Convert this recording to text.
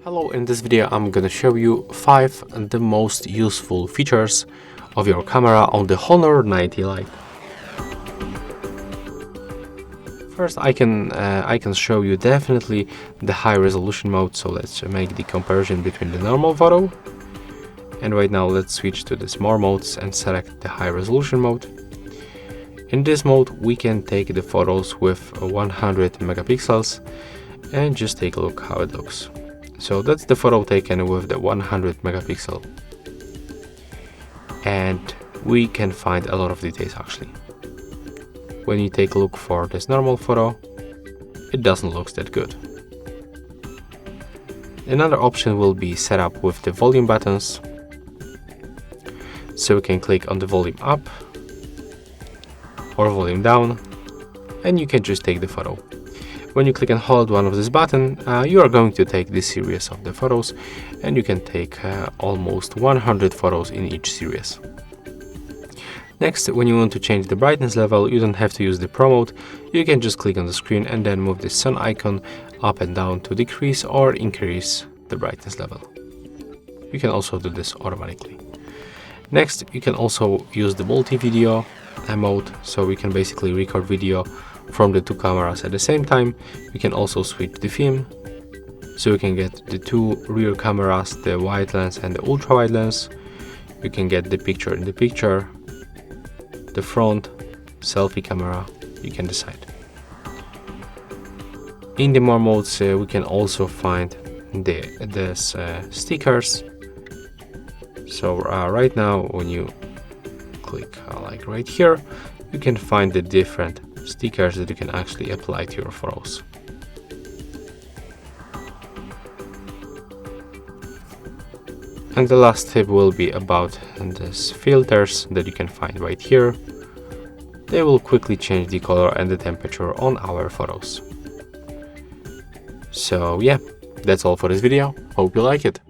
Hello, in this video I'm gonna show you 5 the most useful features of your camera on the Honor 90 Lite. First I can show you definitely the high resolution mode, so let's make the comparison between the normal photo. And right now let's switch to the smart modes and select the high resolution mode. In this mode we can take the photos with 100 megapixels and just take a look how it looks. So that's the photo taken with the 100 megapixel. And we can find a lot of details actually. When you take a look for this normal photo, it doesn't look that good. Another option will be set up with the volume buttons. So we can click on the volume up or volume down, and you can just take the photo. When you click and hold one of this button, you are going to take this series of the photos, and you can take almost 100 photos in each series. Next, when you want to change the brightness level, you don't have to use the Pro mode. You can just click on the screen and then move the sun icon up and down to decrease or increase the brightness level. You can also do this automatically. Next, you can also use the MultiVideo mode, so we can basically record video from the two cameras at the same time. We can also switch the theme, so we can get the two rear cameras, the wide lens and the ultra wide lens. You can get the picture in the picture, the front, selfie camera, you can decide. In the more modes we can also find the stickers. So right now when you click like right here, you can find the different stickers that you can actually apply to your photos. And the last tip will be about these filters that you can find right here. They will quickly change the color and the temperature on our photos. So yeah, that's all for this video. Hope you like it.